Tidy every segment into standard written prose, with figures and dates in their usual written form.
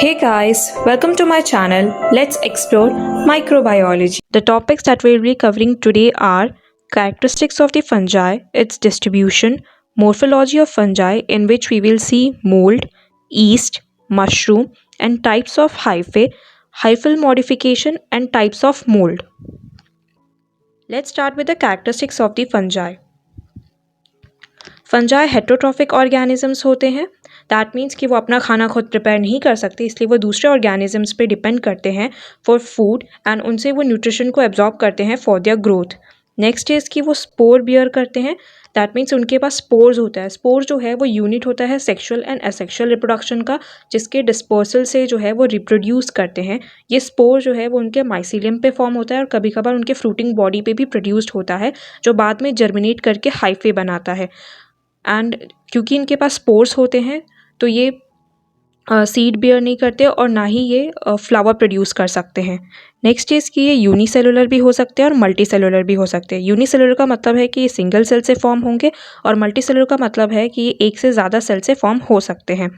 Hey guys, welcome to my channel. Let's explore microbiology. The topics that we'll be covering today are characteristics of the fungi, its distribution, morphology of fungi, in which we will see mold, yeast, mushroom, and types of hyphae, hyphal modification, and types of mold. Let's start with the characteristics of the fungi. Fungi heterotrophic organisms होते हैं. That means कि वो अपना खाना खुद prepare नहीं कर सकते, इसलिए वो दूसरे ऑर्गेनिजम्स पे डिपेंड करते हैं फॉर फूड एंड उनसे वो न्यूट्रिशन को एब्जॉर्ब करते हैं for their growth. Next is कि वो स्पोर बियर करते हैं. दैट मीन्स उनके पास स्पोर्स होता है. स्पोर जो है वो यूनिट होता है सेक्शुअल एंड एसेक्शुअल रिप्रोडक्शन का, जिसके डिस्पर्सल से जो है वो रिप्रोड्यूस करते हैं. ये स्पोर जो है वो उनके माइसीलियम पे फॉर्म होता है और कभी कभार उनके फ्रूटिंग बॉडी पे भी प्रोड्यूस्ड होता है, जो बाद में जर्मिनेट करके हाइफे बनाता है. एंड क्योंकि इनके पास स्पोर्स होते हैं तो ये सीड बियर नहीं करते और ना ही ये फ्लावर प्रोड्यूस कर सकते हैं. नेक्स्ट चीज़ कि ये यूनिसेलुलर भी हो सकते हैं और मल्टी सेलुलर भी हो सकते हैं. यूनिसेलुलर का मतलब है कि ये सिंगल सेल से फॉर्म होंगे और मल्टी सेलुलर का मतलब है कि ये एक से ज़्यादा सेल से फॉर्म हो सकते हैं.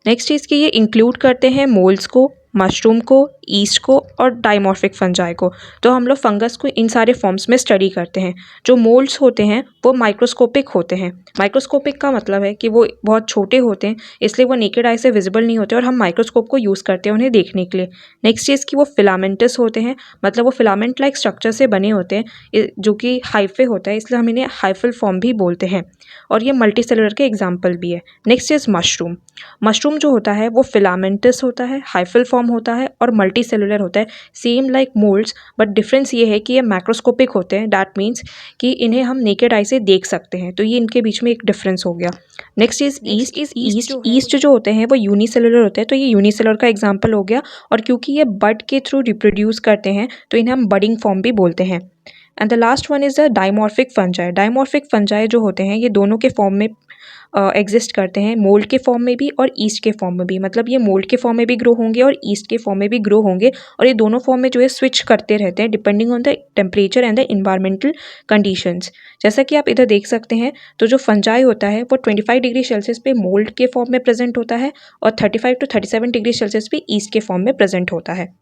नेक्स्ट चीज़ कि ये इंक्लूड करते हैं मोल्ड्स को, मशरूम को, ईस्ट को और डाइमॉर्फिक फंजाई को. तो हम लोग फंगस को इन सारे फॉर्म्स में स्टडी करते हैं. जो मोल्ड्स होते हैं वो माइक्रोस्कोपिक होते हैं. माइक्रोस्कोपिक का मतलब है कि वो बहुत छोटे होते हैं, इसलिए वो नेकेड आई से विजिबल नहीं होते और हम माइक्रोस्कोप को यूज़ करते हैं उन्हें देखने के लिए. नेक्स्ट चीज़ कि वो फिलामेंटस होते हैं, मतलब वो फिलामेंट लाइक स्ट्रक्चर से बने होते हैं जो कि हाइफे होता है, इसलिए हम इन्हें हाइफल फॉर्म भी बोलते हैं और ये मल्टी सेलुलर के एग्जाम्पल भी है. Next is mushroom. मशरूम जो होता है वो फिलामेंटस होता है, हाइफल फॉर्म होता है और मल्टी सेलुलर होता है, same like moulds, but difference ये है कि ये मैक्रोस्कोपिक होते हैं. दैट मीन्स कि इन्हें हम नेकेड आई से देख सकते हैं, तो ये इनके बीच में एक डिफरेंस हो गया. नेक्स्ट इज ईस्ट जो होते हैं वो यूनिसेलुलर होते हैं, तो ये यूनिसेलुलर का एग्जाम्पल हो गया. और क्योंकि ये बड के थ्रू रिप्रोड्यूस करते हैं तो इन्हें हम बडिंग फॉर्म भी बोलते हैं. And the last one is the dimorphic fungi. Dimorphic fungi जो होते हैं ये दोनों के फॉर्म में एग्जिस्ट करते हैं, मोल्ड के फॉर्म में भी और ईस्ट के फॉर्म में भी. मतलब ये मोल्ड के फॉर्म में भी ग्रो होंगे और ईस्ट के फॉर्म में भी ग्रो होंगे, और ये दोनों फॉर्म में जो है स्विच करते रहते हैं depending on the temperature and the environmental conditions. जैसा कि आप इधर देख सकते हैं, तो जो फंजाई होता है वो 25 डिग्री सेल्सियस पे मोल्ड के फॉर्म में प्रेजेंट होता है और 35 to 37 डिग्री सेल्सियस पे ईस्ट के फॉर्म में प्रेजेंट होता है.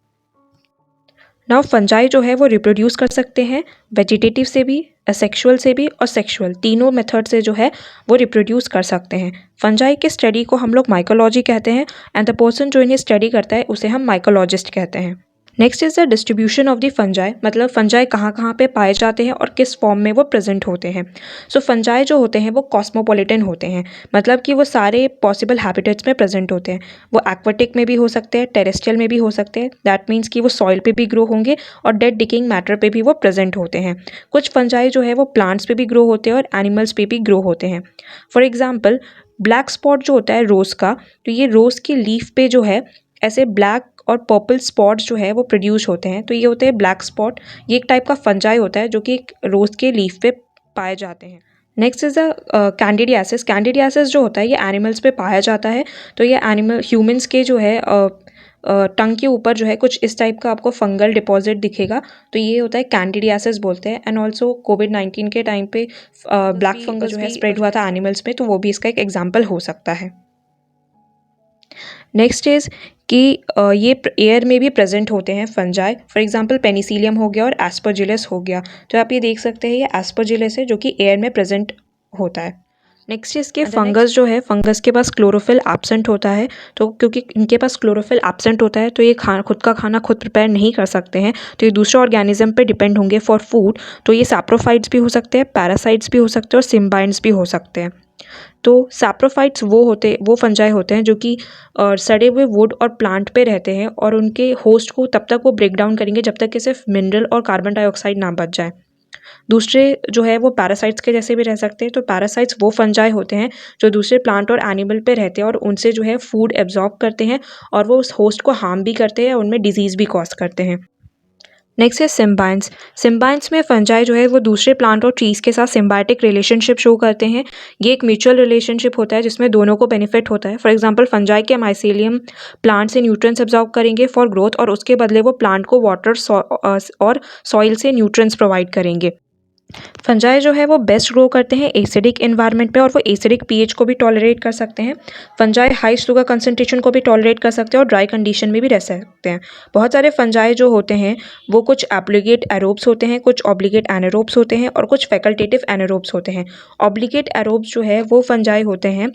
नाउ फंजाई जो है वो रिप्रोड्यूस कर सकते हैं वेजिटेटिव से भी, असेक्सुअल से भी और सेक्सुअल, तीनों मेथड से जो है वो रिप्रोड्यूस कर सकते हैं. फंजाई के स्टडी को हम लोग माइकोलॉजी कहते हैं एंड द पर्सन जो इन्हें स्टडी करता है उसे हम माइकोलॉजिस्ट कहते हैं. Next is the distribution of the fungi, मतलब फंजाई कहाँ कहाँ पे पाए जाते हैं और किस फॉर्म में वो प्रेजेंट होते हैं. सो फंजाई जो होते हैं वो कॉस्मोपॉलिटन होते हैं, मतलब कि वो सारे पॉसिबल हैबिटेट्स में प्रेजेंट होते हैं. वो एक्वाटिक में भी हो सकते हैं, टेरेस्ट्रियल में भी हो सकते हैं. दैट मीन्स कि वो सॉइल पे भी ग्रो होंगे और डेड डिकेइंग मैटर पे भी वो प्रेजेंट होते हैं. कुछ फंजाई जो है वो प्लांट्स पे भी ग्रो होते हैं और एनिमल्स पे भी ग्रो होते हैं. फॉर एग्जाम्पल ब्लैक स्पॉट जो होता है रोज़ का, तो ये रोज़ की लीफ पे जो है ऐसे ब्लैक और पर्पल स्पॉट्स जो है वो प्रोड्यूस होते हैं, तो ये होते हैं ब्लैक स्पॉट. ये एक टाइप का फंजाई होता है जो कि रोज़ के लीफ पे पाए जाते हैं. Next is the candidiasis. Candidiasis जो होता है ये एनिमल्स पे पाया जाता है, तो ये एनिमल ह्यूमंस के जो है टंग के ऊपर जो है कुछ इस टाइप का आपको फंगल डिपॉजिट दिखेगा, तो ये होता है कैंडिडियासिस बोलते हैं. एंड ऑल्सो कोविड-19 के टाइम पे ब्लैक फंगस जो है स्प्रेड हुआ था एनिमल्स में, तो वो भी इसका एक एग्जाम्पल हो सकता है. नेक्स्ट इज़ कि ये एयर में भी प्रेजेंट होते हैं फंजाई. फॉर एग्जांपल पेनिसिलियम हो गया और एस्परजिलस हो गया, तो आप ये देख सकते हैं ये एस्परजिलस है जो कि एयर में प्रेजेंट होता है. नेक्स्ट इसके फंगस जो है, फंगस के पास क्लोरोफिल एब्सेंट होता है, तो क्योंकि इनके पास क्लोरोफिल एब्सेंट होता है तो ये खुद का खाना खुद प्रिपेयर नहीं कर सकते हैं, तो ये दूसरे ऑर्गेनिज्म पे डिपेंड होंगे फॉर फूड. तो ये सैप्रोफाइट्स भी हो सकते हैं, पैरासाइट्स भी हो सकते हैं और सिम्बाइंट्स भी हो सकते हैं. तो सैप्रोफाइट्स वो फंजाई होते हैं जो कि सड़े हुए वुड और प्लांट पे रहते हैं और उनके होस्ट को तब तक वो ब्रेक डाउन करेंगे जब तक कि सिर्फ मिनरल और कार्बन डाइऑक्साइड ना बच जाए. दूसरे जो है वो पैरासाइट्स के जैसे भी रह सकते हैं, तो पैरासाइट्स वो फंजाई होते हैं जो दूसरे प्लांट और एनिमल पे रहते हैं और उनसे जो है फूड एब्जॉर्ब करते हैं और वो उस होस्ट को हार्म भी करते हैं और उनमें डिजीज़ भी कॉज करते हैं. नेक्स्ट है सिम्बाइंट्स. सिम्बाइंट्स में फंजाई जो है वो दूसरे प्लांट और ट्रीज़ के साथ सिम्बायोटिक रिलेशनशिप शो करते हैं. ये एक म्यूचुअल रिलेशनशिप होता है जिसमें दोनों को बेनिफिट होता है. फॉर एग्जांपल फंजाई के माइसेलियम प्लांट से न्यूट्रिएंट्स एब्जॉर्ब करेंगे फॉर ग्रोथ और उसके बदले वो प्लांट को वाटर और सॉइल से न्यूट्रिएंट्स प्रोवाइड करेंगे. फंजाई जो है वो बेस्ट ग्रो करते हैं एसिडिक एनवायरनमेंट पे और वो एसिडिक पीएच को भी टॉलरेट कर सकते हैं। फंजाई हाई शुगर कंसंट्रेशन को भी टॉलरेट कर सकते हैं और ड्राई कंडीशन में भी रह सकते हैं। बहुत सारे फंजाई जो होते हैं वो कुछ एप्लीगेट एरोब्स होते हैं, कुछ ऑब्लिगेट एनारोब्स होते हैं और कुछ फैकल्टेटिव एनारोब्स होते हैं। ऑब्लिगेट एरोब्स जो है वो फंजाई होते हैं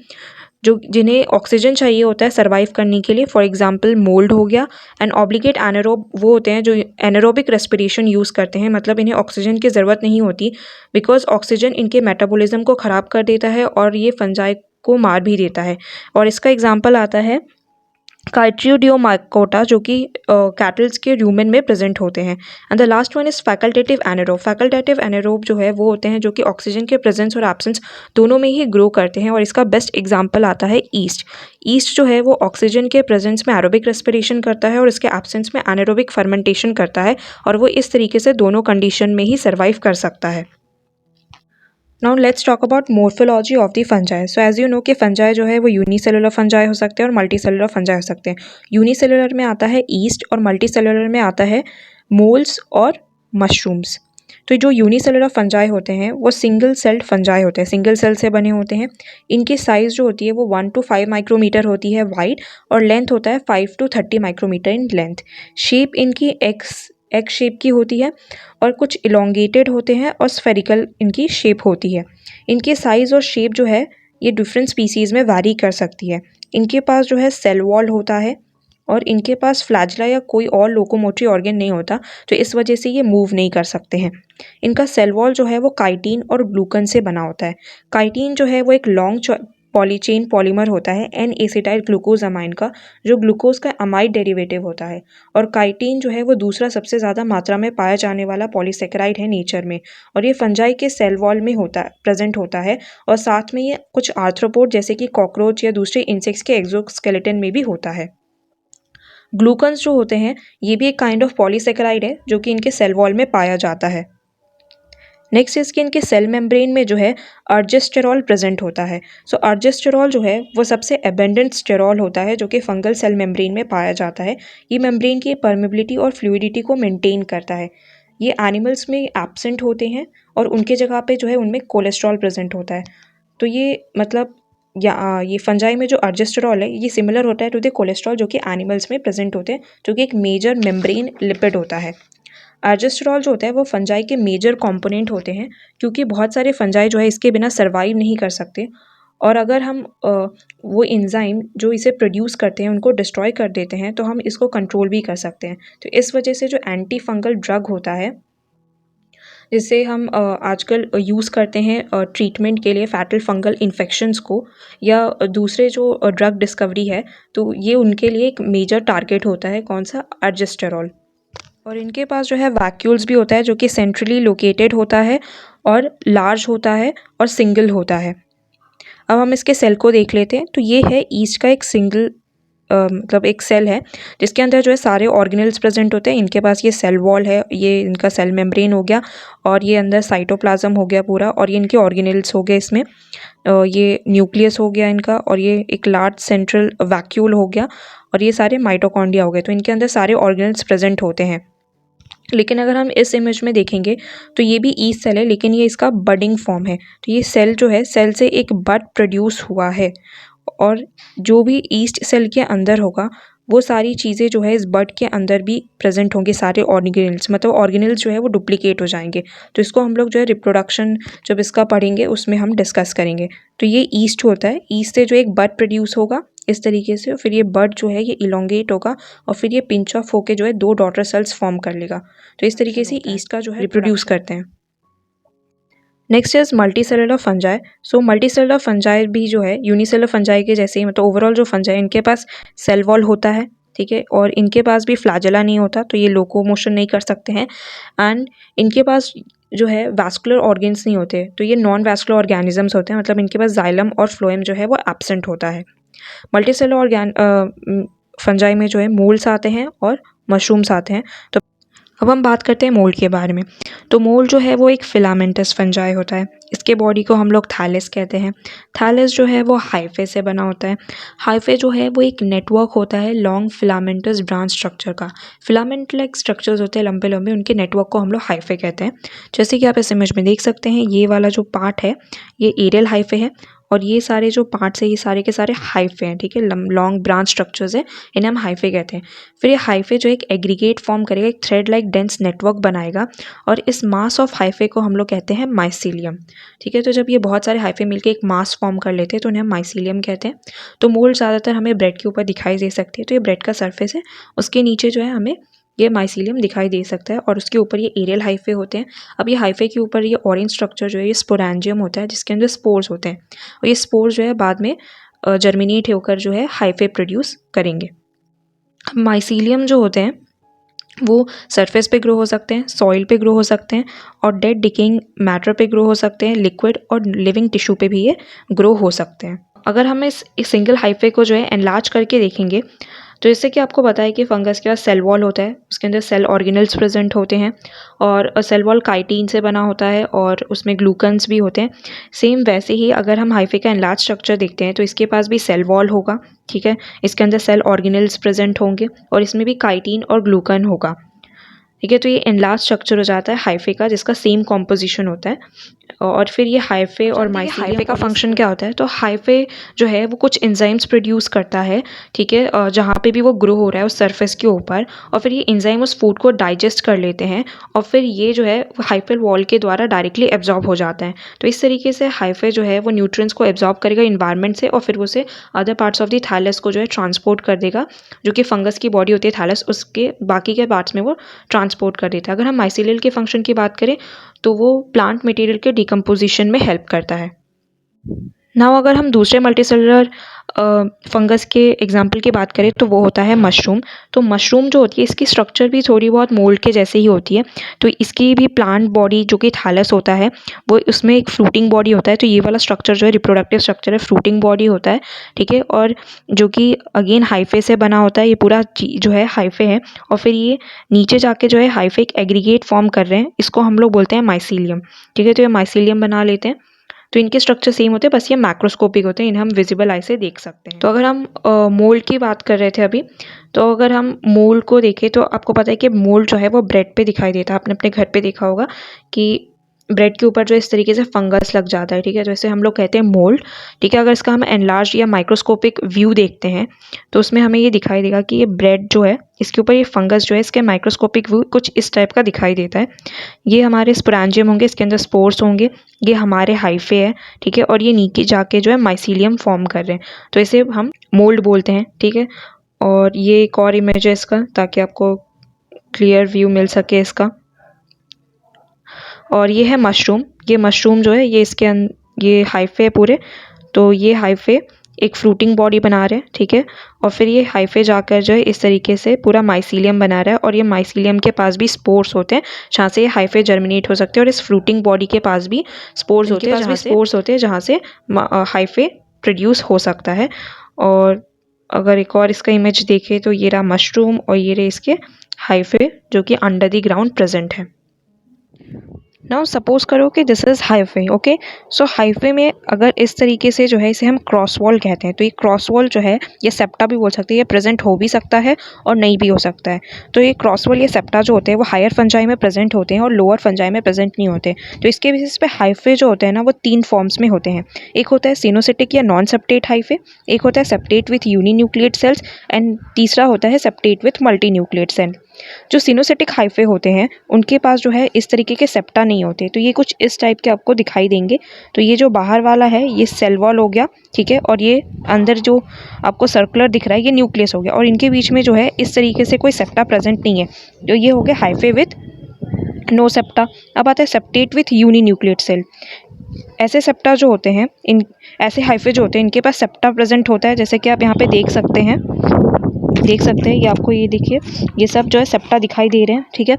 जो जिन्हें ऑक्सीजन चाहिए होता है सर्वाइव करने के लिए, फॉर एग्जांपल मोल्ड हो गया। एंड ऑब्लिगेट एनारोब वो होते हैं जो एनारोबिक रेस्पिरेशन यूज़ करते हैं, मतलब इन्हें ऑक्सीजन की ज़रूरत नहीं होती बिकॉज ऑक्सीजन इनके मेटाबॉलिज्म को ख़राब कर देता है और ये फंजाई को मार भी देता है। और इसका एग्जाम्पल आता है कार्टियोडियोमाइकोटा जो कि कैटल्स के रूमेन में प्रेजेंट होते हैं। And the last one is facultative anaerobe. Facultative anaerobe जो है वो होते हैं जो कि ऑक्सीजन के प्रेजेंस और एब्सेंस दोनों में ही ग्रो करते हैं और इसका बेस्ट एग्जांपल आता है ईस्ट। ईस्ट जो है वो ऑक्सीजन के प्रेजेंस में एरोबिक रेस्पिरेशन करता है और इसके एब्सेंस में एनारोबिक फर्मेंटेशन करता है और वो इस तरीके से दोनों कंडीशन में ही सर्वाइव कर सकता है। Now let's talk about morphology of the fungi. So as you know कि फंजाई जो है वो यूनिसेलुलर फंजाई हो सकते हैं और मल्टी सेलुलर फंजाई हो सकते हैं। यूनिसेलुलर में आता है ईस्ट और मल्टी सेलुलर में आता है मोल्स और मशरूम्स। तो जो यूनिसेलुलर फंजाई होते हैं वो सिंगल सेल्ड फंजाई होते हैं, सिंगल सेल से बने होते हैं। इनकी साइज़ जो होती है वो 1 to 5 माइक्रोमीटर होती है वाइड और लेंथ होता है 5 to 30 micrometre in length. Shape इनकी एग शेप की होती है और कुछ इलोंगेटेड होते हैं और स्फेरिकल इनकी शेप होती है। इनके साइज़ और शेप जो है ये डिफरेंट स्पीसीज़ में वैरी कर सकती है। इनके पास जो है सेल वॉल होता है और इनके पास फ्लैजिला या कोई और लोकोमोटरी ऑर्गन नहीं होता, तो इस वजह से ये मूव नहीं कर सकते हैं। इनका सेल वॉल जो है वो काइटिन और ग्लूकन से बना होता है। काइटिन जो है वो एक लॉन्ग पॉलीचेन पॉलीमर होता है एन एसिटाइल ग्लूकोज अमाइन का, जो ग्लूकोज का अमाइड डेरिवेटिव होता है। और काइटिन जो है वो दूसरा सबसे ज़्यादा मात्रा में पाया जाने वाला पॉलीसेकेराइड है नेचर में और ये फंजाई के सेल वॉल में प्रेजेंट होता है और साथ में ये कुछ आर्थ्रोपोड जैसे कि कॉकरोच या दूसरे इंसेक्ट्स के एक्सोस्केलेटन में भी होता है। ग्लूकन्स जो होते हैं ये भी एक काइंड ऑफ पॉलीसेकेराइड है जो कि इनके सेल वॉल में पाया जाता है। नेक्स्ट इसके इनके सेल मेम्ब्रेन में जो है अर्जेस्टेरॉल प्रेजेंट होता है। सो अर्जेस्टेरॉल जो है वो सबसे एबेंडेंट स्टेरॉल होता है जो कि फंगल सेल मेम्ब्रेन में पाया जाता है। ये मेम्ब्रेन की परमेबिलिटी और फ्लूइडिटी को मेंटेन करता है। ये एनिमल्स में एब्सेंट होते हैं और उनके जगह पे जो है उनमें कोलेस्ट्रॉल प्रेजेंट होता है। तो ये मतलब ये फंजाई में जो अर्जेस्टेरॉल है ये सिमिलर होता है टू द कोलेस्ट्रॉल जो कि एनिमल्स में प्रेजेंट होते हैं, जो कि एक मेजर मेम्ब्रेन लिपिड होता है। अर्जेस्टेरॉल जो होता है वो फंजाई के मेजर कंपोनेंट होते हैं क्योंकि बहुत सारे फंजाई जो है इसके बिना सर्वाइव नहीं कर सकते और अगर हम वो एंजाइम जो इसे प्रोड्यूस करते हैं उनको डिस्ट्रॉय कर देते हैं तो हम इसको कंट्रोल भी कर सकते हैं। तो इस वजह से जो एंटी फंगल ड्रग होता है जिसे हम आजकल यूज़ करते हैं ट्रीटमेंट के लिए फैटल फंगल इन्फेक्शंस को या दूसरे जो ड्रग डिस्कवरी है, तो ये उनके लिए एक मेजर टारगेट होता है कौन सा, अर्जेस्टेरॉल। और इनके पास जो है वैक्यूल्स भी होता है जो कि सेंट्रली लोकेटेड होता है और लार्ज होता है और सिंगल होता है। अब हम इसके सेल को देख लेते हैं। तो ये है ईस्ट का एक सिंगल मतलब एक सेल है जिसके अंदर जो है सारे ऑर्गेनल्स प्रेजेंट होते हैं। इनके पास ये सेल वॉल है, ये इनका सेल मेम्ब्रेन हो गया और ये अंदर साइटोप्लाज्म हो गया पूरा और ये इनके ऑर्गेनल्स हो गए इसमें। ये न्यूक्लियस हो गया इनका और ये एक लार्ज सेंट्रल वैक्यूल हो गया और ये सारे माइटोकॉन्ड्रिया हो गए। तो इनके अंदर सारे ऑर्गेनल्स प्रेजेंट होते हैं। लेकिन अगर हम इस इमेज में देखेंगे तो ये भी ईस्ट सेल है लेकिन ये इसका बडिंग फॉर्म है। तो ये सेल जो है सेल से एक बड प्रोड्यूस हुआ है और जो भी ईस्ट सेल के अंदर होगा वो सारी चीज़ें जो है इस बड के अंदर भी प्रेजेंट होंगे, सारे ऑर्गेनल्स, मतलब ऑर्गेनल्स जो है वो डुप्लीकेट हो जाएंगे। तो इसको हम लोग जो है रिप्रोडक्शन जब इसका पढ़ेंगे उसमें हम डिस्कस करेंगे। तो ये ईस्ट होता है, ईस्ट से जो एक बड प्रोड्यूस होगा इस तरीके से, फिर ये बड जो है ये इलोंगेट होगा और फिर ये पिंच ऑफ होके जो है 2 डॉटर सेल्स फॉर्म कर लेगा। तो इस तरीके से ईस्ट का जो है रिप्रोड्यूस करते हैं। Next is multi cellular fungi. So multi cellular fungi भी जो है यूनिसेलुलर फंजाई के जैसे ही, मतलब ओवरऑल जो फंजाई इनके पास सेल वॉल होता है, ठीक है, और इनके पास भी फ्लैजेला नहीं होता तो ये लोकोमोशन नहीं कर सकते हैं एंड इनके पास जो है वैस्कुलर ऑर्गेन्स नहीं होते, तो ये नॉन वैस्कुलर ऑर्गेनिजम्स होते हैं, मतलब इनके पास जाइलम और फ्लोएम जो है वो एब्सेंट होता है। मल्टी सेलुलर फंजाई में जो है मोल्स आते हैं और मशरूम्स आते हैं। तो अब हम बात करते हैं मोल्ड के बारे में। तो मोल्ड जो है वो एक फिलामेंटस फंजाई होता है। इसके बॉडी को हम लोग थैलस कहते हैं। थैलस जो है वो हाइफे से बना होता है। हाइफे जो है वो एक नेटवर्क होता है लॉन्ग फिलामेंटस ब्रांच स्ट्रक्चर का। फिलामेंट लाइक स्ट्रक्चर्स होते हैं लंबे लंबे, उनके नेटवर्क को हम लोग हाइफे कहते हैं। जैसे कि आप इस इमेज में देख सकते हैं, ये वाला जो पार्ट है ये एरियल हाइफे है और ये सारे जो पार्ट्स है ये सारे के सारे हाइफे हैं, ठीक है। लॉन्ग ब्रांच स्ट्रक्चर्स है, इन्हें हम हाइफे कहते हैं। फिर ये हाइफे जो एक एग्रीगेट फॉर्म करेगा, एक थ्रेड लाइक डेंस नेटवर्क बनाएगा और इस मास ऑफ हाइफे को हम लोग कहते हैं माइसीलियम, ठीक है। तो जब ये बहुत सारे हाइफे मिलकर एक मास फॉर्म कर लेते हैं तो उन्हें हम माइसीलियम कहते हैं। तो मोल्ड ज़्यादातर हमें ब्रेड के ऊपर दिखाई दे सकती है। तो ये ब्रेड का सरफेस है, उसके नीचे जो है हमें ये माइसीलियम दिखाई दे सकता है और उसके ऊपर ये एरियल हाइफे होते हैं। अब ये हाइफे के ऊपर ये ऑरेंज स्ट्रक्चर जो है ये स्पोरेंजियम होता है, जिसके अंदर स्पोर्स होते हैं और ये स्पोर्स जो है बाद में जर्मिनेट होकर जो है हाइफे प्रोड्यूस करेंगे। माइसीलियम जो होते हैं वो सरफेस पे ग्रो हो सकते हैं, सॉइल पे ग्रो हो सकते हैं और डेड डिकेइंग मैटर पे ग्रो हो सकते हैं, लिक्विड और लिविंग टिश्यू पे भी ये ग्रो हो सकते हैं। अगर हम इस सिंगल हाइफे को जो है एनलार्ज करके देखेंगे तो इससे कि आपको पता है कि फंगस के पास सेल वॉल होता है, उसके अंदर सेल ऑर्गेनल्स प्रेजेंट होते हैं और सेल वॉल काइटिन से बना होता है और उसमें ग्लूकन्स भी होते हैं। सेम वैसे ही अगर हम हाइफे का एनलार्ज स्ट्रक्चर देखते हैं तो इसके पास भी सेल वॉल होगा, ठीक है। इसके अंदर सेल ऑर्गेनल्स प्रेजेंट होंगे और इसमें भी काइटिन और ग्लूकन होगा, ठीक है। तो ये एनलार्ज स्ट्रक्चर हो जाता है हाइफे का, जिसका सेम कॉम्पोजिशन होता है। और फिर ये हाइफे और माइसीलियम हाइफे का फंक्शन क्या होता है, तो हाइफे जो है वो कुछ एंजाइम्स प्रोड्यूस करता है, ठीक है, जहाँ पे भी वो ग्रो हो रहा है उस सरफेस के ऊपर, और फिर ये एंजाइम उस फूड को डाइजेस्ट कर लेते हैं और फिर ये जो है हाइफल वॉल के द्वारा डायरेक्टली एब्जॉर्ब हो जाता है। तो इस तरीके से हाइफे जो है वो न्यूट्रिएंट्स को एब्जॉर्ब करेगा इन्वायरमेंट से और फिर वो उसे other parts of the thallus को जो है ट्रांसपोर्ट कर देगा, जो कि फंगस की बॉडी होती है थैलस, उसके बाकी के पार्ट्स में वो ट्रांसपोर्ट कर देता है। अगर हम माइसीलियल के फंक्शन की बात करें तो वो प्लांट मटेरियल के डिकम्पोजिशन में हेल्प करता है। नाउ अगर हम दूसरे मल्टीसेलुलर फंगस के एग्जाम्पल की बात करें तो वो होता है मशरूम। तो मशरूम जो होती है इसकी स्ट्रक्चर भी थोड़ी बहुत मोल्ड के जैसे ही होती है। तो इसकी भी प्लांट बॉडी जो कि थैलस होता है वो उसमें एक फ्रूटिंग बॉडी होता है। तो ये वाला स्ट्रक्चर जो है रिप्रोडक्टिव स्ट्रक्चर है, फ्रूटिंग बॉडी होता है, ठीक है, और जो कि अगेन हाइफे से बना होता है। ये पूरा जो है हाइफे है और फिर ये नीचे जाके जो है हाइफे एक एग्रीगेट फॉर्म कर रहे हैं, इसको हम लोग बोलते हैं माइसीलियम, ठीक है। तो ये माइसीलियम बना लेते हैं। तो इनके स्ट्रक्चर सेम होते हैं, बस ये मैक्रोस्कोपिक होते हैं, इन्हें हम विजिबल आई से देख सकते हैं। तो अगर हम मोल्ड की बात कर रहे थे अभी, तो अगर हम मोल्ड को देखें तो आपको पता है कि मोल्ड जो है वो ब्रेड पे दिखाई देता है। आपने अपने घर पे देखा होगा कि ब्रेड के ऊपर जो इस तरीके से फंगस लग जाता है, ठीक है, तो इसे हम लोग कहते हैं मोल्ड, ठीक है। अगर इसका हम एनलार्ज या माइक्रोस्कोपिक व्यू देखते हैं तो उसमें हमें ये दिखाई देगा कि ये ब्रेड जो है इसके ऊपर ये फंगस जो है इसके माइक्रोस्कोपिक व्यू कुछ इस टाइप का दिखाई देता है। ये हमारे स्पोरेंजियम होंगे, इसके अंदर स्पोर्स होंगे, ये हमारे हाइफे है, ठीक है, और ये नीचे जाके जो है माइसीलियम फॉर्म कर रहे हैं, तो इसे हम मोल्ड बोलते हैं, ठीक है। और ये एक और इमेज है इसका ताकि आपको क्लियर व्यू मिल सके इसका। और ये है मशरूम। ये मशरूम जो है ये इसके ये हाइफे है पूरे। तो ये हाइफे एक फ्रूटिंग बॉडी बना रहे हैं, ठीक है, और फिर ये हाइफे जाकर जो है इस तरीके से पूरा माइसीलियम बना रहा है और ये माइसीलियम के पास भी स्पोर्स होते हैं जहाँ से ये हाइफे जर्मिनेट हो सकते हैं और इस फ्रूटिंग बॉडी के पास भी स्पोर्स होते हैं जहाँ से हाइफे प्रोड्यूस हो सकता है। और अगर एक और इसका इमेज देखें तो ये रहा मशरूम और ये रहे इसके हाइफे जो कि अंडर द ग्राउंड प्रेजेंट है। नाउ सपोज करो कि this is hyphae, okay. So hyphae में अगर इस तरीके से जो है इसे हम क्रॉस वॉल कहते हैं। तो ये क्रॉस वॉल जो है ये सेप्टा भी बोल सकते हैं, ये प्रेजेंट हो भी सकता है और नहीं भी हो सकता है। तो ये क्रॉस वॉल, ये सेप्टा जो होते हैं वो हायर फंजाई में प्रेजेंट होते हैं और लोअर फंजाई में प्रेजेंट नहीं होते। तो इसके बेसिस पे हाइफे जो होते हैं ना वो 3 फॉर्म्स में होते हैं। एक होता है सिनोसिटिक या नॉन सेप्टेट हाइफे, एक होता है septate with uninucleate cells and तीसरा होता है सेप्टेट विथ मल्टीन्यूक्लिएट सेल। जो सिनोसिटिक हाइफे होते हैं उनके पास जो है इस तरीके के सेप्टा नहीं होते, तो ये कुछ इस टाइप के आपको दिखाई देंगे। तो ये जो बाहर वाला है ये सेल वॉल हो गया, ठीक है, और ये अंदर जो आपको सर्कुलर दिख रहा है ये न्यूक्लियस हो गया और इनके बीच में जो है इस तरीके से कोई सेप्टा प्रेजेंट नहीं है। तो ये हो गया हाइफे विथ नो सेप्टा। अब आता है सेप्टेट विथ यूनिन्यूक्लिएट सेल। ऐसे सेप्टा जो होते हैं, इन ऐसे हाइफे जो होते हैं इनके पास सेप्टा प्रेजेंट होता है, जैसे कि आप यहाँ पे देख सकते हैं ये आपको ये देखिए ये सब जो है सेप्टा दिखाई दे रहे हैं, ठीक है,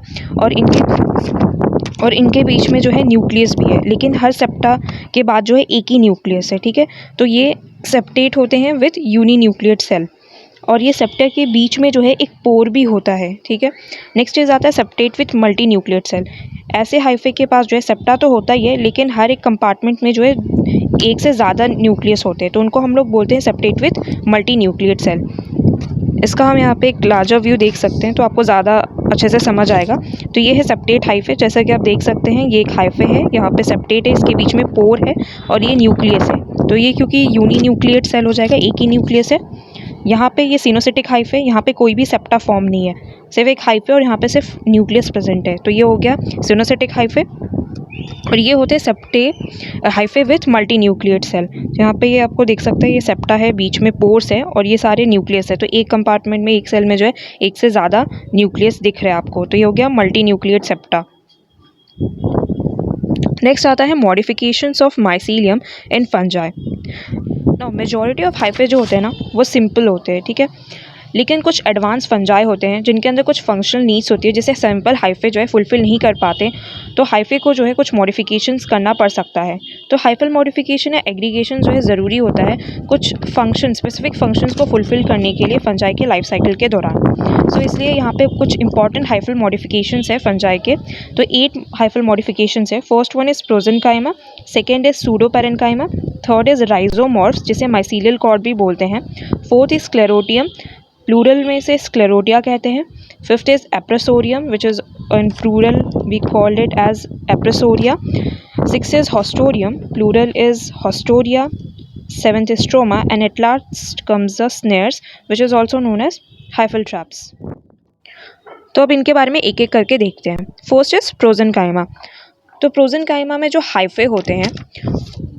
और इनके बीच में जो है न्यूक्लियस भी है, लेकिन हर सेप्टा के बाद जो है एक ही न्यूक्लियस है, ठीक है। तो ये सेप्टेट होते हैं विथ यूनिन्यूक्लिएट सेल। और ये सेप्टा के बीच में जो है एक पोर भी होता है, ठीक है। नेक्स्ट चीज़ आता है septate with multinucleate cell. ऐसे हाइफे के पास जो है सेप्टा तो होता ही है, लेकिन हर एक कंपार्टमेंट में जो है एक से ज़्यादा न्यूक्लियस होते हैं, तो उनको हम लोग बोलते हैं septate with multinucleate cell. इसका हम यहाँ पे एक लार्जर व्यू देख सकते हैं तो आपको ज़्यादा अच्छे से समझ आएगा। तो ये है सेप्टेट हाइफे, जैसा कि आप देख सकते हैं ये एक हाइफे है, यहाँ पे सेप्टेट है, इसके बीच में पोर है और ये न्यूक्लियस है। तो ये क्योंकि यूनी न्यूक्लियट सेल हो जाएगा, एक ही न्यूक्लियस है। यहाँ पे ये सिनोसिटिक हाइफे, यहाँ पे कोई भी सेप्टा फॉर्म नहीं है, सिर्फ एक हाइफे और यहाँ पे सिर्फ न्यूक्लियस प्रेजेंट है। तो ये हो गया सिनोसिटिक हाइफे। और ये होते हैं septate hyphae with multinucleate cell. यहाँ पे ये आपको देख सकते हैं, ये सेप्टा है, बीच में पोर्स है और ये सारे न्यूक्लियस है। तो एक कंपार्टमेंट में, एक सेल में जो है एक से ज़्यादा न्यूक्लियस दिख रहे हैं आपको। तो ये हो गया मल्टी न्यूक्लियट सेप्टा। नेक्स्ट आता है modifications of mycelium in fungi. Now majority of hyphae जो होते हैं ना वो सिंपल होते हैं, ठीक है, लेकिन कुछ एडवांस फंजाई होते हैं जिनके अंदर कुछ फंक्शनल नीड्स होती है, जिसे सिंपल हाइफे जो है फुलफिल नहीं कर पाते, तो हाइफे को जो है कुछ मॉडिफिकेशंस करना पड़ सकता है। तो हाइफल मॉडिफिकेशन या एग्रीगेशन जो है ज़रूरी होता है कुछ फंक्शन, स्पेसिफिक फंक्शंस को फुलफिल करने के लिए फंजाई के लाइफ साइकिल के दौरान। सो इसलिए यहाँ पे कुछ इंपॉर्टेंट हाइफल मॉडिफिकेशंस है फंजाई के। तो 8 हाइफल मॉडिफिकेशंस है। First one is prosenchyma, second is pseudoparenchyma, third is rhizomorphs जिसे माइसीलियल कॉर्ड भी बोलते हैं, फोर्थ इज़ स्क्लेरोटियम, प्लूरल में से स्क्लेरोटिया कहते हैं, fifth is appressorium which is in plural we called it as appressoria, six is haustorium, plural is haustoria, seventh is stroma, and at last comes the snares which is also known as hyphal traps. तो अब इनके बारे में एक एक करके देखते हैं। First is prosenchyma. तो प्रोजेनकाइमा में जो हाइफे होते हैं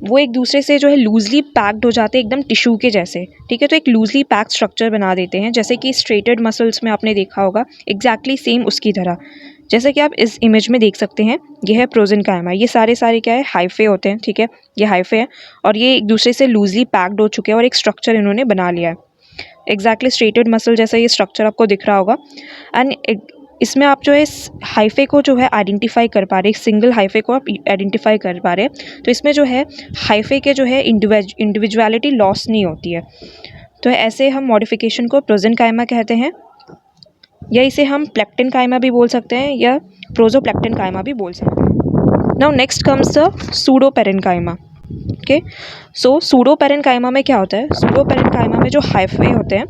वो एक दूसरे से जो है लूजली पैक्ड हो जाते हैं, एकदम टिश्यू के जैसे, ठीक है। तो एक लूजली पैक्ड स्ट्रक्चर बना देते हैं, जैसे कि स्ट्रेटेड मसल्स में आपने देखा होगा, एग्जैक्टली सेम उसकी तरह। जैसे कि आप इस इमेज में देख सकते हैं, ये है प्रोजेनकाइमा। ये सारे क्या है, हाइफे होते हैं, ठीक है, ये हाइफे है और ये एक दूसरे से लूजली पैक्ड हो चुके हैं और एक स्ट्रक्चर इन्होंने बना लिया है। एग्जैक्टली स्ट्रेटेड मसल जैसा ये स्ट्रक्चर आपको दिख रहा होगा। एंड इसमें आप जो है इस हाइफे को जो है आइडेंटिफाई कर पा रहे हैं, सिंगल हाइफे को आप आइडेंटिफाई कर पा रहे हैं। तो इसमें जो है हाइफे के जो है इंडिविजुअलिटी लॉस नहीं होती है। तो ऐसे हम मॉडिफिकेशन को प्रोजेनकाइमा कहते हैं, या इसे हम प्लेक्टेनकाइमा भी बोल सकते हैं या प्रोजोप्लेक्टेनकाइमा भी बोल सकते हैं। Now next comes the pseudoparenchyma. Okay, so pseudoparenchyma में क्या होता है, सूडोपेरेन्काइमा में जो हाइफे होते हैं,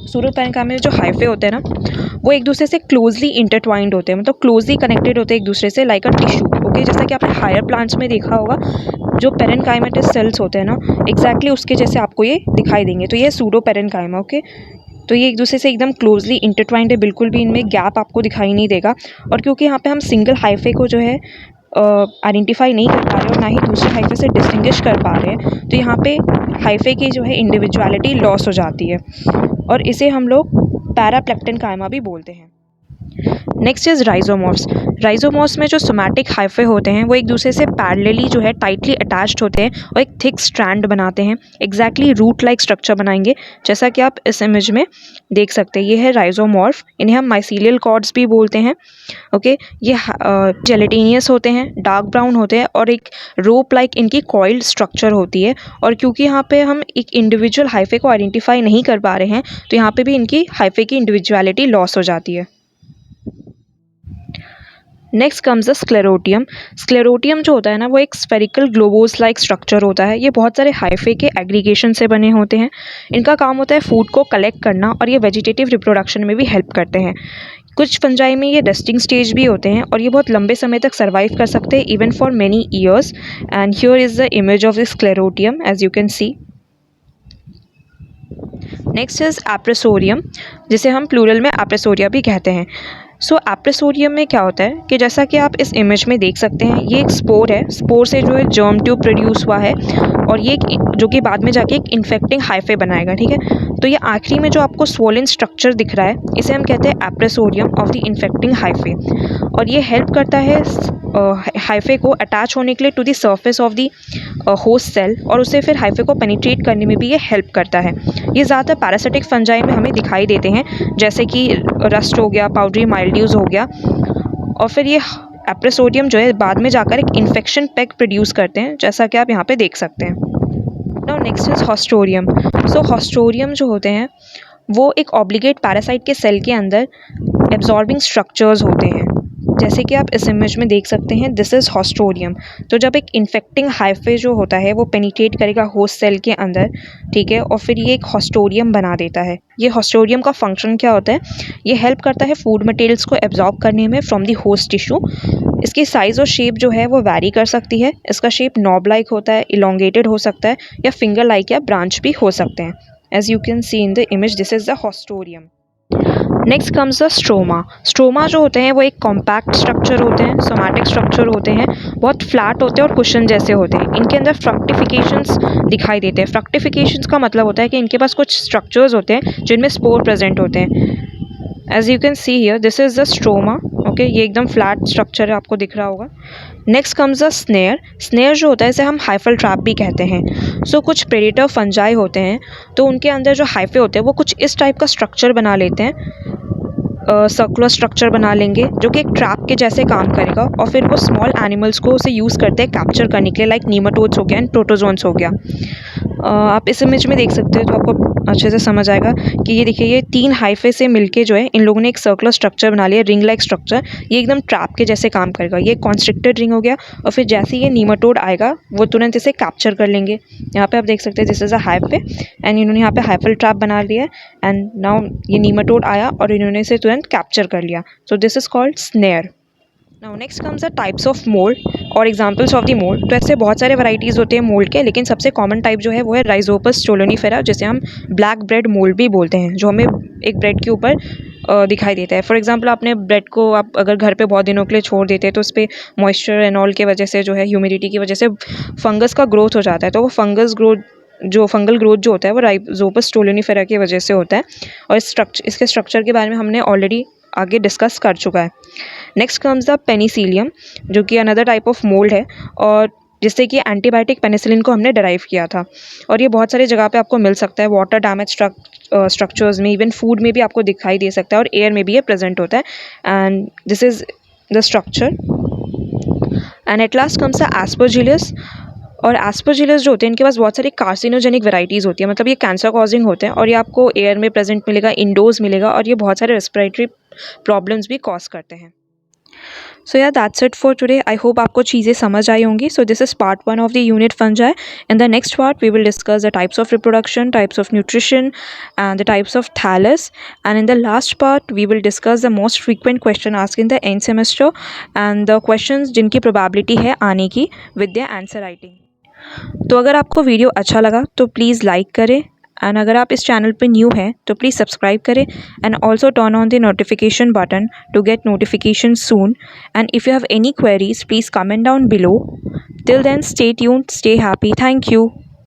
सूडोपेरेन्काइमा में जो हाइफे होते हैं ना वो एक दूसरे से क्लोजली इंटरट्वाइंड होते हैं, मतलब क्लोजली कनेक्टेड होते हैं एक दूसरे से, लाइक अ टिश्यू। ओके, जैसा कि आपने हायर प्लांट्स में देखा होगा, जो पेरेन्काइमेटस सेल्स होते हैं ना, एग्जैक्टली उसके जैसे आपको ये दिखाई देंगे। तो ये सूडोपेरेन्काइमा। ओके, तो ये एक दूसरे से एकदम क्लोजली इंटरट्वाइंड है, बिल्कुल भी इनमें गैप आपको दिखाई नहीं देगा। और क्योंकि यहाँ पे हम सिंगल हाइफे को जो है आइडेंटिफाई नहीं कर पा रहे और ना ही दूसरे हाइफे से डिस्टिंग्विश कर पा रहे हैं, तो यहाँ पे हाइफे की जो है इंडिविजुअलिटी लॉस हो जाती है और इसे हम लोग पैराप्लेक्टेनकाइमा भी बोलते हैं। Next is राइजोमॉर्फ्स। राइजोमॉर्फ्स में जो सोमैटिक हाइफे होते हैं वो एक दूसरे से पैरेलली जो है टाइटली अटैच्ड होते हैं और एक थिक स्ट्रैंड बनाते हैं, एग्जैक्टली रूट लाइक स्ट्रक्चर बनाएंगे, जैसा कि आप इस इमेज में देख सकते हैं। ये है राइजोमॉर्फ, इन्हें हम माइसीलियल कॉर्ड्स भी बोलते हैं। ओके, ये जेलेटिनियस होते हैं, डार्क ब्राउन होते हैं और एक रोप लाइक इनकी कॉइल्ड स्ट्रक्चर होती है। और क्योंकि यहाँ पे हम एक इंडिविजुअल हाइफे को आइडेंटिफाई नहीं कर पा रहे हैं, तो यहाँ पे भी इनकी हाइफे की इंडिविजुअलिटी लॉस हो जाती है। Next comes the sclerotium. Sclerotium जो होता है ना वो एक स्फेरिकल ग्लोबोस लाइक स्ट्रक्चर होता है। ये बहुत सारे हाइफे के एग्रीगेशन से बने होते हैं। इनका काम होता है फूड को कलेक्ट करना और ये वेजिटेटिव रिप्रोडक्शन में भी हेल्प करते हैं। कुछ फंजाई में ये रेस्टिंग स्टेज भी होते हैं और ये बहुत लंबे समय तक सर्वाइव कर सकते हैं, even for many years. And here is the image of the sclerotium as you can see. Next is appressorium, जिसे हम प्लूरल में एप्रेसोरिया भी कहते हैं। सो एप्रेसोरियम में क्या होता है कि जैसा कि आप इस इमेज में देख सकते हैं, ये एक स्पोर है, स्पोर से जो है जर्म ट्यूब प्रोड्यूस हुआ है और ये जो कि बाद में जाके एक इन्फेक्टिंग हाइफे बनाएगा, ठीक है। तो ये आखिरी में जो आपको स्वोलन स्ट्रक्चर दिख रहा है, इसे हम कहते हैं एप्रेसोरियम ऑफ द इन्फेक्टिंग हाइफे, और ये हेल्प करता है हाइफे को अटैच होने के लिए to the surface of the host cell और उसे फिर हाइफे को पेनिट्रेट करने में भी ये हेल्प करता है। ये ज़्यादातर पैरासिटिक फंजाई में हमें दिखाई देते हैं, जैसे कि रस्ट हो गया, पाउडरी माइल्ड्यूज हो गया, और फिर ये एप्रेसोडियम जो है बाद में जाकर एक इन्फेक्शन पैक प्रोड्यूस करते हैं, जैसा कि आप यहाँ पे देख सकते हैं। Now next is haustorium. So haustorium जो होते हैं वो एक ऑब्लिगेट पैरासाइट के सेल के अंदर एब्जॉर्बिंग स्ट्रक्चर्स होते हैं, जैसे कि आप इस इमेज में देख सकते हैं, दिस इज़ हॉस्टोरियम। तो जब एक इन्फेक्टिंग हाइफे जो होता है वो पेनिट्रेट करेगा होस्ट सेल के अंदर, ठीक है, और फिर ये एक हॉस्टोरियम बना देता है। ये हॉस्टोरियम का फंक्शन क्या होता है, ये हेल्प करता है फूड मटेरियल्स को एब्जॉर्ब करने में फ्रॉम द होस्ट टिश्यू। इसकी साइज़ और शेप जो है वो वैरी कर सकती है। इसका शेप नॉब लाइक होता है, इलोंगेटेड हो सकता है, या फिंगर लाइक या ब्रांच भी हो सकते हैं। As you can see in the image, this is the haustorium. Next comes the stroma. Stroma जो होते हैं वो एक कॉम्पैक्ट स्ट्रक्चर होते हैं, सोमैटिक स्ट्रक्चर होते हैं, बहुत फ्लैट होते हैं और कुशन जैसे होते हैं। इनके अंदर फ्रक्टिफिकेशंस दिखाई देते हैं। फ्रक्टिफिकेशंस का मतलब होता है कि इनके पास कुछ स्ट्रक्चर्स होते हैं जिनमें स्पोर प्रेजेंट होते हैं। As you can see here, this is the stroma. Okay, ये एकदम फ्लैट स्ट्रक्चर है, आपको दिख रहा होगा। Next comes the snare. Snare जो होता है इसे हम हाइफल ट्रैप भी कहते हैं। सो कुछ प्रेडेटर फंजाई होते हैं, तो उनके अंदर जो हाइफे होते हैं वो कुछ इस टाइप का स्ट्रक्चर बना लेते हैं, सर्कुलर स्ट्रक्चर बना लेंगे जो कि एक ट्रैप के जैसे काम करेगा, और फिर वो स्मॉल एनिमल्स को उसे यूज़ करते हैं कैप्चर करने के लिए, लाइक नीमाटोड्स हो गया एंड प्रोटोजोन्स हो गया। आप इस इमेज में देख सकते हो तो आपको अच्छे से समझ आएगा कि ये देखिए, ये 3 हाइफे से मिलके जो है इन लोगों ने एक सर्कुलर स्ट्रक्चर बना लिया, रिंग लाइक स्ट्रक्चर। ये एकदम ट्रैप के जैसे काम करेगा। ये कॉन्स्ट्रिक्टेड रिंग हो गया, और फिर जैसे ही ये नीमाटोड आएगा वो तुरंत इसे कैप्चर कर लेंगे। यहाँ पे आप देख सकते हैं, this is a hyphae and इन्होंने यहाँ पे हाइफल ट्रैप बना लिया है, एंड नाउ ये नीमाटोड आया और इन्होंने इसे तुरंत कैप्चर कर लिया। सो this is called snare. Now next comes the types of mould और एग्जांपल्स ऑफ द मोल्ड। तो ऐसे बहुत सारे वैराइटीज़ होते हैं मोल्ड के, लेकिन सबसे कॉमन टाइप जो है वो है राइजोपस स्टोलोनीफेरा, जिसे हम ब्लैक ब्रेड मोल्ड भी बोलते हैं, जो हमें एक ब्रेड के ऊपर दिखाई देता है। फॉर एग्जांपल, आपने ब्रेड को आप अगर घर पे बहुत दिनों के लिए छोड़ देते हैं तो उस पर मॉइस्चर एंड ऑल की वजह से जो है, ह्यूमिडिटी की वजह से फंगस का ग्रोथ हो जाता है। तो वो फंगल ग्रोथ जो होता है वो राइजोपस स्टोलोनीफेरा की वजह से होता है, और इसके स्ट्रक्चर के बारे में हमने ऑलरेडी आगे डिस्कस कर चुका है। नेक्स्ट कम्स द पेनिसिलियम, जो कि अनदर टाइप ऑफ मोल्ड है, और जिससे कि एंटीबायोटिक पेनिसिलिन को हमने डराइव किया था, और ये बहुत सारी जगह पे आपको मिल सकता है, वाटर डैमेज स्ट्रक्चर्स में, इवन फूड में भी आपको दिखाई दे सकता है, और एयर में भी ये प्रेजेंट होता है। And this is the structure. And at last comes the Aspergillus. और एस्परजिलस जो होते हैं इनके पास बहुत सारी कार्सिनोजेनिक वेराइटीज़ होती है, मतलब ये कैंसर कॉजिंग होते हैं, और ये आपको एयर में प्रेजेंट मिलेगा, इंडोर्स मिलेगा, और ये बहुत सारे रेस्पिरेटरी प्रॉब्लम्स भी कॉज करते हैं। So yeah that's it for today. I hope आपको चीज़ें समझ आई होंगी। So this is part 1 of the unit fungi. In the next part we will discuss the types of reproduction, types of nutrition and the types of thallus, and in the last part we will discuss the most frequent question asked in the end semester and the questions जिनकी probability है आने की with the answer writing. तो अगर आपको video अच्छा लगा तो प्लीज़ लाइक करें, एंड अगर आप इस चैनल पे न्यू हैं तो प्लीज़ सब्सक्राइब करें, and also turn on the notification button to get notification soon. And if you have any queries please comment down below. Till then, stay tuned, stay happy. Thank you.